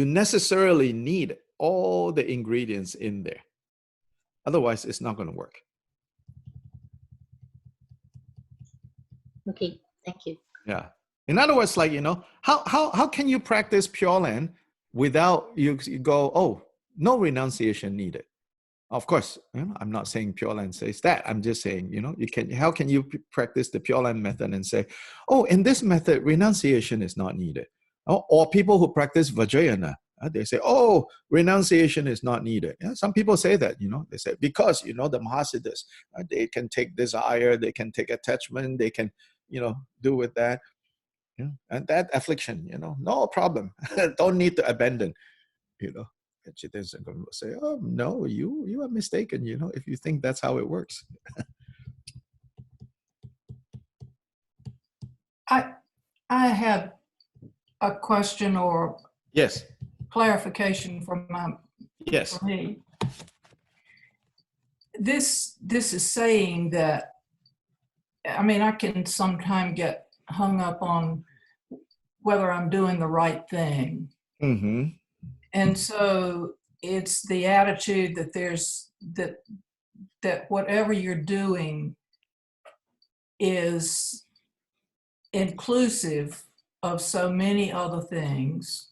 necessarily need all the ingredients in there. Otherwise, it's not going to work. Okay, thank you. Yeah. In other words, like, how can you practice Pure Land without you go, no renunciation needed? Of course, I'm not saying Pure Land says that. I'm just saying, how can you practice the Pure Land method and say, in this method, renunciation is not needed? Or people who practice Vajrayana, they say, renunciation is not needed. Yeah, some people say that, they say, because, the Mahasiddhas, they can take desire, they can take attachment, they can, do with that. And that affliction, no problem. Don't need to abandon, And Jiten's going to say, no, you are mistaken, if you think that's how it works. I had a question or Yes. clarification for me. This is saying that, I can sometimes get hung up on whether I'm doing the right thing. Mm-hmm. And so it's the attitude that that whatever you're doing is inclusive of so many other things.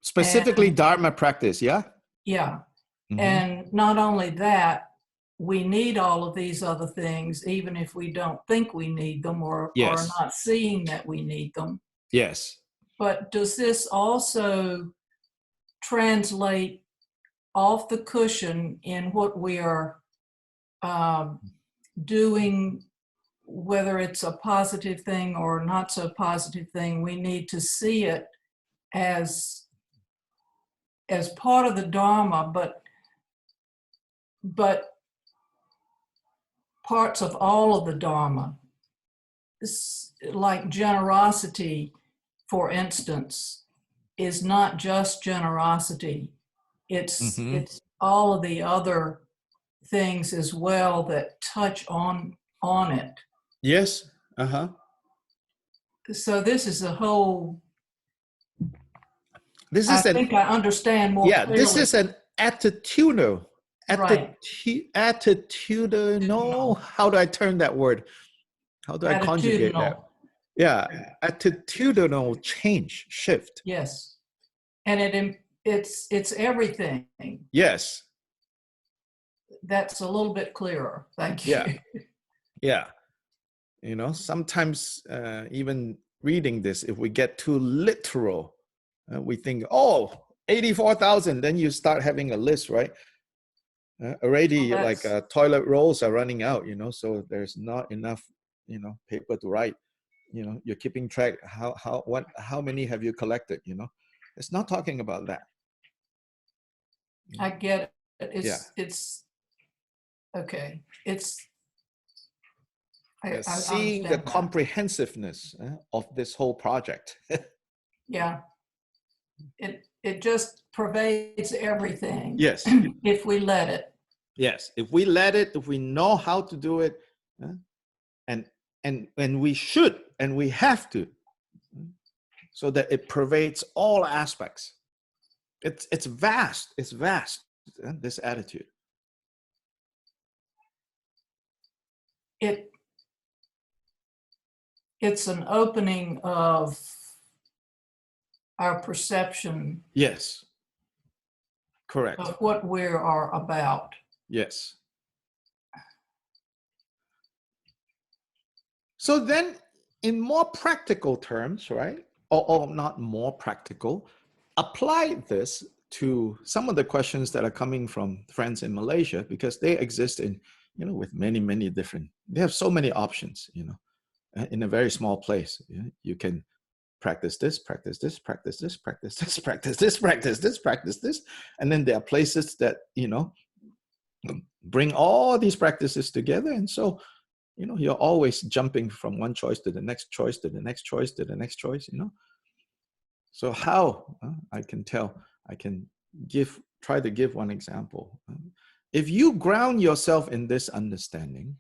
Specifically Dharma practice, yeah? Yeah. Mm-hmm. And not only that, we need all of these other things, even if we don't think we need them or are not seeing that we need them. Yes. But does this also translate off the cushion in what we are doing, whether it's a positive thing or not so positive thing? We need to see it as part of the Dharma, but parts of all of the Dharma, like generosity, for instance, is not just generosity. It's all of the other things as well that touch on it. Yes. Uh-huh. So this is a whole. I think I understand more. Yeah, clearly. this is an attitudinal. Right. Attitudinal. How do I turn that word? How do I conjugate that? Yeah, attitudinal change, shift. Yes, and it's everything. Yes. That's a little bit clearer. Thank you. Yeah. Sometimes even reading this, if we get too literal, we think, oh, 84,000, then you start having a list, right? Already like toilet rolls are running out, you know, so there's not enough, you know, paper to write. You know, you're keeping track, how many have you collected, you know? It's not talking about that. I get it. It's okay. I seeing the comprehensiveness of this whole project. Yeah. It just pervades everything. Yes. If we let it. Yes. If we let it, if we know how to do it, and we should, and we have to, so that it pervades all aspects. It's vast. It's vast, this attitude. It's an opening of our perception. Yes. Correct. Of what we are about. Yes. So then, in more practical terms, right? Or not more practical, apply this to some of the questions that are coming from friends in Malaysia, because they exist in, you know, with many, many different, they have so many options, you know, in a very small place. You can practice this, practice this, practice this, practice this, practice this, practice this, practice this. And then there are places that, you know, bring all these practices together. And so, you know, you're always jumping from one choice to the next choice, to the next choice, to the next choice, you know. So how, I can tell, I can try to give one example. If you ground yourself in this understanding,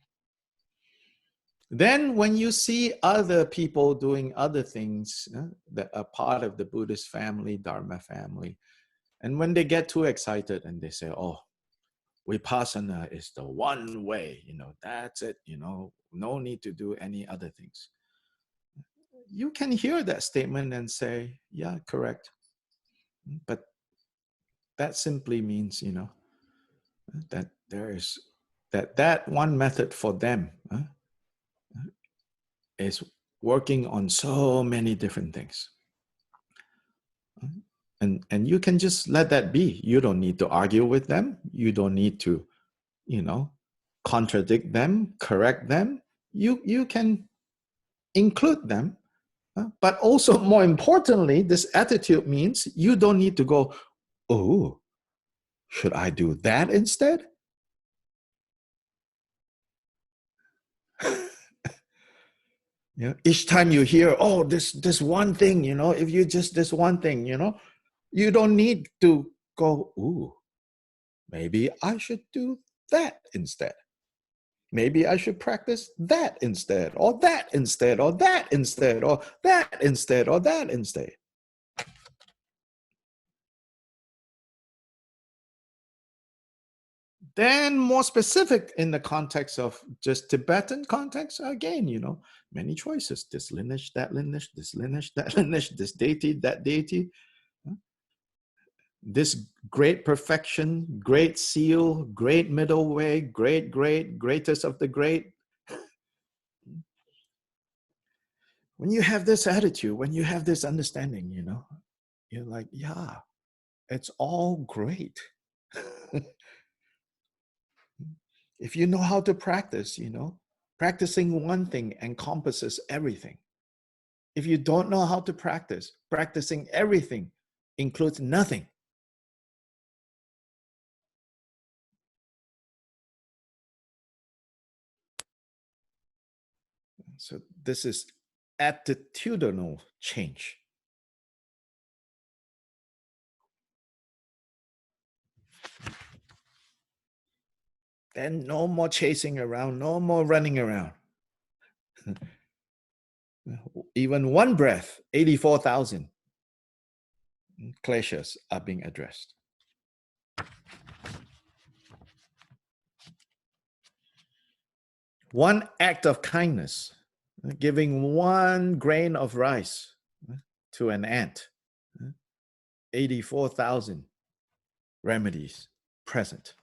then when you see other people doing other things that are part of the Buddhist family, Dharma family, and when they get too excited and they say, oh, Vipassana is the one way, you know, that's it, you know, no need to do any other things. You can hear that statement and say, yeah, correct. But that simply means, you know, that there is, that one method for them is working on so many different things. And you can just let that be. You don't need to argue with them. You don't need to, you know, contradict them, correct them. You can include them. But also, more importantly, this attitude means you don't need to go, oh, should I do that instead? You know, each time you hear, oh, this one thing, you know, if you just this one thing, you know, you don't need to go, ooh, maybe I should do that instead. Maybe I should practice that instead, or that instead, or that instead, or that instead, or that instead. Then more specific in the context of just Tibetan context, again, you know, many choices. This lineage, that lineage, this lineage, that lineage, this deity, that deity. This great perfection, great seal, great middle way, greatest of the great. When you have this attitude, when you have this understanding, you know, you're like, yeah, it's all great. If you know how to practice, you know, practicing one thing encompasses everything. If you don't know how to practice, practicing everything includes nothing. So this is attitudinal change. Then no more chasing around, no more running around. Even one breath, 84,000 kleshas are being addressed. One act of kindness, giving one grain of rice to an ant, 84,000 remedies present.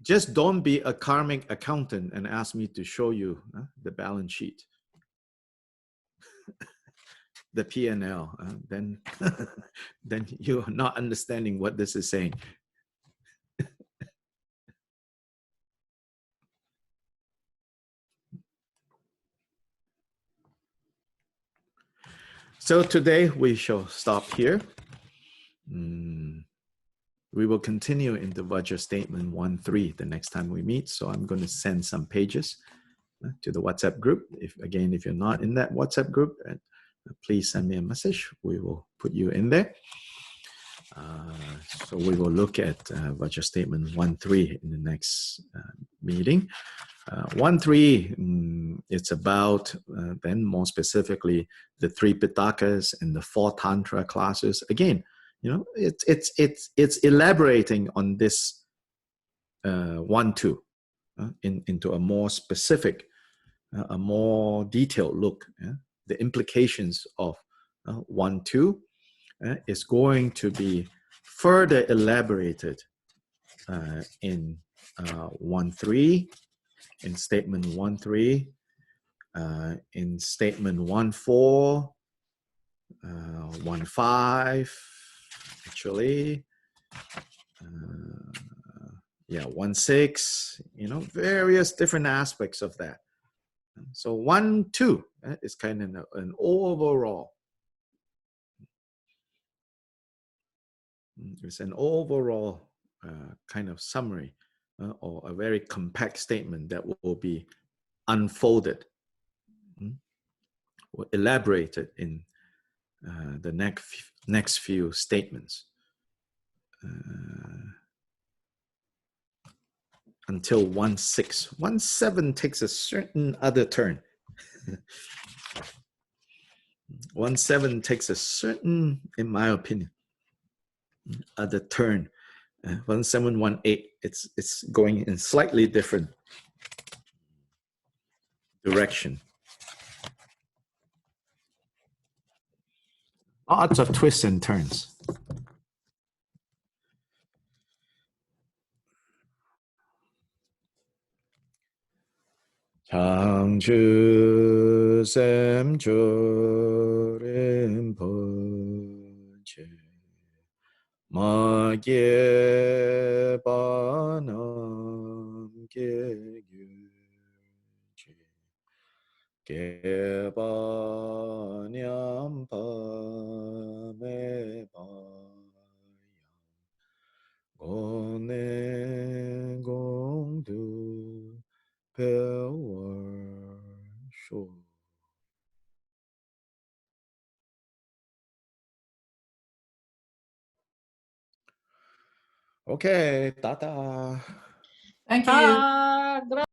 just don't be a karmic accountant and ask me to show you the balance sheet, the P&L. Then, then you're not understanding what this is saying. So today we shall stop here. We will continue in the Vajra statement 1.3 the next time we meet. So I'm going to send some pages to the WhatsApp group. If you're not in that WhatsApp group, please send me a message. We will put you in there. So we will look at Vajra statement 1.3 in the next meeting. 1.3, it's about then more specifically the 3 Pitakas and the 4 Tantra classes. Again, you know, it's elaborating on this 1.2 into a more specific, a more detailed look. The implications of 1.2 is going to be further elaborated in 1.3. In statement 1.3, in statement 1.4, 1.5, actually, 1.6, you know, various different aspects of that. So 1.2 is kind of an overall. It's an overall kind of summary or a very compact statement that will be unfolded, or elaborated in the next few statements until 1.6. 1.7 takes a certain other turn. 1.7 takes a certain, in my opinion, other turn. 1.7, 1.8, it's going in slightly different direction. Lots of twists and turns. Changchu Semcho Rinpoche Ma Ge Ba Nam Ge Gyuche Ge Ba Nyam Pa Me Ba Go Ne Gong Du Power Show. Okay, Tata. Thank you.